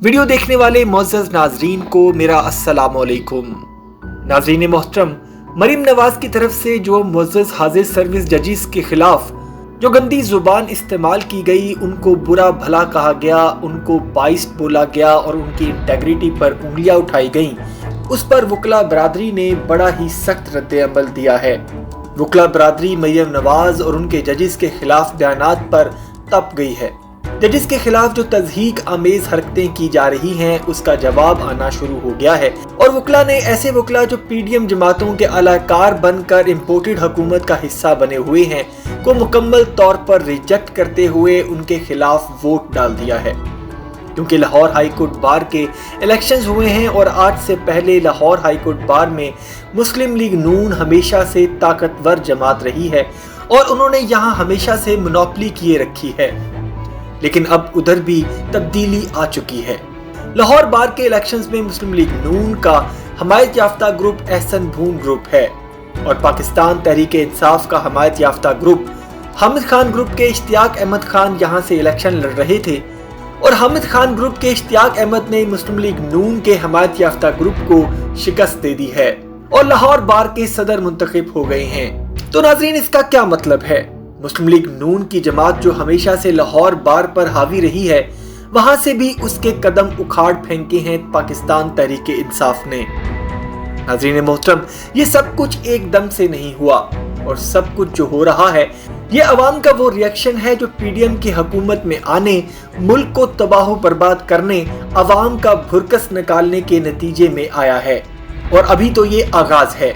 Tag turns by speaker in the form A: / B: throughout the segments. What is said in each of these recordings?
A: Video دیکھنے والے معزز ناظرین کو میرا السلام علیکم۔ ناظرین محترم، مریم نواز کی طرف سے جو معزز حاضر سروس ججز کے خلاف جو گندی زبان استعمال کی گئی، ان کو برا بھلا کہا گیا، ان کو بائسٹ بولا گیا اور ان کی انٹیگریٹی پر انگلیاں اٹھائی گئیں، اس پر وکلا برادری نے بڑا ہی سخت رد عمل دیا ہے۔ وکلا برادری مریم نواز اور ان کے ججز کے خلاف بیانات پر تپ گئی ہے۔ ججز کے خلاف جو تضحیک آمیز حرکتیں کی جا رہی ہیں، اس کا جواب آنا شروع ہو گیا ہے اور وکلا نے ایسے وکلا جو پی ڈی ایم جماعتوں کے اعلی کار بن کر امپورٹڈ حکومت کا حصہ بنے ہوئے ہیں کو مکمل طور پر ریجیکٹ کرتے ہوئے ان کے خلاف ووٹ ڈال دیا ہے۔ کیونکہ لاہور ہائی کورٹ بار کے الیکشنز ہوئے ہیں اور آج سے پہلے لاہور ہائی کورٹ بار میں مسلم لیگ نون ہمیشہ سے طاقتور جماعت رہی ہے اور انہوں نے یہاں ہمیشہ سے منوپلی کیے رکھی ہے، لیکن اب ادھر بھی تبدیلی آ چکی ہے۔ لاہور بار کے الیکشنز میں مسلم لیگ نون کا حمایت یافتہ گروپ احسن بھون گروپ ہے اور پاکستان تحریک انصاف کا حمایت یافتہ گروپ حامد خان گروپ کے اشتیاق احمد خان یہاں سے الیکشن لڑ رہے تھے اور حامد خان گروپ کے اشتیاق احمد نے مسلم لیگ نون کے حمایت یافتہ گروپ کو شکست دے دی ہے اور لاہور بار کے صدر منتخب ہو گئے ہیں۔ تو ناظرین، اس کا کیا مطلب ہے؟ مسلم لیگ نون کی جماعت جو ہمیشہ سے لاہور بار پر حاوی رہی ہے، وہاں سے بھی اس کے قدم اکھاڑ پھینکے ہیں پاکستان تحریک انصاف نے۔ ناظرین محترم، یہ سب کچھ ایک دم سے نہیں ہوا اور سب کچھ جو ہو رہا ہے یہ عوام کا وہ ریاکشن ہے جو پی ڈی ایم کی حکومت میں آنے، ملک کو تباہ و برباد کرنے، عوام کا بھرکس نکالنے کے نتیجے میں آیا ہے اور ابھی تو یہ آغاز ہے۔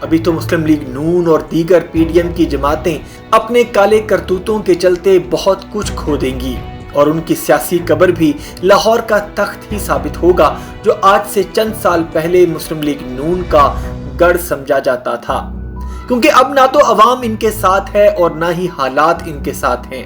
A: ابھی تو مسلم لیگ نون اور دیگر پی ڈی ایم کی جماعتیں اپنے کالے کرتوتوں کے چلتے بہت کچھ کھو دیں گی اور ان کی سیاسی قبر بھی لاہور کا تخت ہی ثابت ہوگا جو آج سے چند سال پہلے مسلم لیگ نون کا گڑھ سمجھا جاتا تھا، کیونکہ اب نہ تو عوام ان کے ساتھ ہے اور نہ ہی حالات ان کے ساتھ ہیں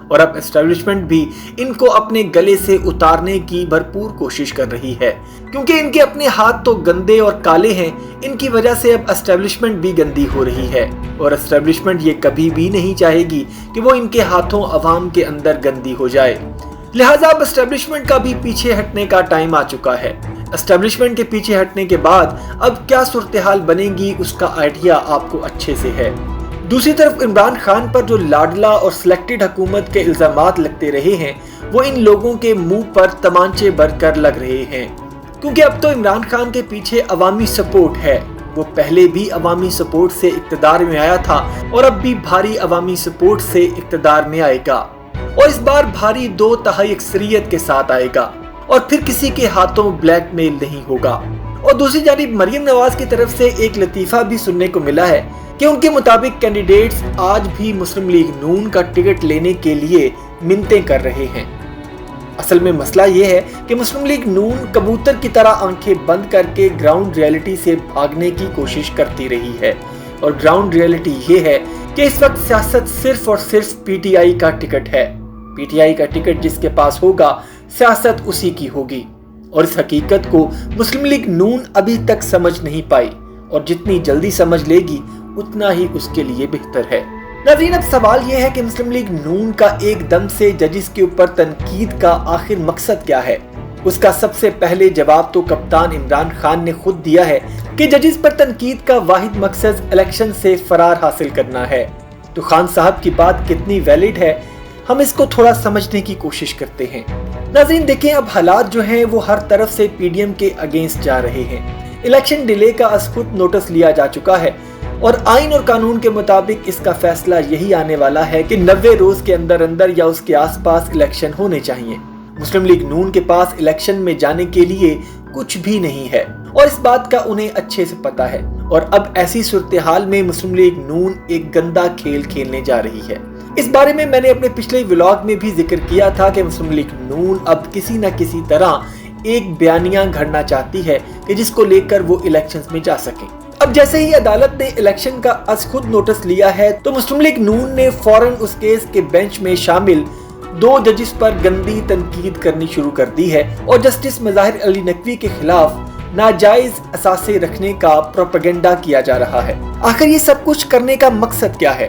A: اور اب اسٹیبلشمنٹ بھی ان کو اپنے گلے سے اتارنے کی بھرپور کوشش کر رہی ہے، کیونکہ ان کے اپنے ہاتھ تو گندے اور کالے ہیں۔ ان کی وجہ سے اب اسٹیبلشمنٹ بھی گندی ہو رہی ہے اور اسٹیبلشمنٹ یہ کبھی بھی نہیں چاہے گی کہ وہ ان کے ہاتھوں عوام کے اندر گندی ہو جائے، لہٰذا اب اسٹیبلشمنٹ کا بھی پیچھے ہٹنے کا ٹائم آ چکا ہے۔ اسٹیبلشمنٹ کے پیچھے ہٹنے کے بعد اب کیا صورتحال بنے گی، اس کا آئیڈیا آپ کو اچھے سے ہے۔ دوسری طرف عمران خان پر جو لاڈلا اور سلیکٹڈ حکومت کے الزامات لگتے رہے ہیں، وہ ان لوگوں کے منہ پر تمانچے بھر کر لگ رہے ہیں، کیونکہ اب تو عمران خان کے پیچھے عوامی سپورٹ ہے۔ وہ پہلے بھی عوامی سپورٹ سے اقتدار میں آیا تھا اور اب بھی بھاری عوامی سپورٹ سے اقتدار میں آئے گا اور اس بار بھاری 2/3 اکثریت کے ساتھ آئے گا اور پھر کسی کے ہاتھوں بلیک میل نہیں ہوگا۔ اور دوسری جانب مریم نواز کی طرف سے ایک لطیفہ بھی سننے کو ملا ہے کہ ان کے مطابق کینڈیڈیٹس آج بھی مسلم لیگ نون کا ٹکٹ لینے کے لیے منتیں کر رہے ہیں۔ اصل میں مسئلہ یہ ہے کہ مسلم لیگ نون کبوتر کی طرح آنکھیں بند کر کے گراؤنڈ ریئلٹی سے بھاگنے کی کوشش کرتی رہی ہے اور گراؤنڈ ریئلٹی یہ ہے کہ اس وقت سیاست صرف اور صرف پی ٹی آئی کا ٹکٹ ہے۔ پی ٹی آئی کا ٹکٹ جس کے پاس ہوگا، سیاست اسی کی ہوگی اور اس حقیقت کو مسلم لیگ نون ابھی تک سمجھ نہیں پائی اور جتنی جلدی سمجھ لے گی اتنا ہی اس کے لیے بہتر ہے۔ ناظرین، اب سوال یہ ہے کہ مسلم لیگ نون کا ایک دم سے ججز کے اوپر تنقید کا آخر مقصد کیا ہے؟ اس کا سب سے پہلے جواب تو کپتان عمران خان نے خود دیا ہے کہ ججز پر تنقید کا واحد مقصد الیکشن سے فرار حاصل کرنا ہے۔ تو خان صاحب کی بات کتنی ویلڈ ہے، ہم اس کو تھوڑا سمجھنے کی کوشش کرتے ہیں۔ ناظرین دیکھیں، اب حالات جو ہیں وہ ہر طرف سے پی ڈی ایم کے اگینسٹ جا رہے ہیں۔ الیکشن ڈیلے کا از خود نوٹس لیا جا چکا ہے اور آئین اور قانون کے مطابق اس کا فیصلہ یہی آنے والا ہے کہ 90 روز کے اندر اندر یا اس کے آس پاس الیکشن ہونے چاہیے۔ مسلم لیگ نون کے پاس الیکشن میں جانے کے لیے کچھ بھی نہیں ہے اور اس بات کا انہیں اچھے سے پتا ہے اور اب ایسی صورتحال میں مسلم لیگ نون ایک گندا کھیل کھیلنے جا رہی ہے۔ اس بارے میں میں نے اپنے پچھلے ولاگ میں بھی ذکر کیا تھا کہ مسلم لیگ نون اب کسی نہ کسی طرح ایک بیانیہ گھڑنا چاہتی ہے کہ جس کو لے کر وہ الیکشنز میں جا سکیں۔ اب جیسے ہی عدالت نے الیکشن کا از خود نوٹس لیا ہے تو مسلم لیگ نون نے فوراً اس کیس کے بینچ میں شامل 2 ججز پر گندی تنقید کرنی شروع کر دی ہے اور جسٹس مظاہر علی نقوی کے خلاف ناجائز اثاثے رکھنے کا پروپیگنڈا کیا جا رہا ہے۔ آخر یہ سب کچھ کرنے کا مقصد کیا ہے؟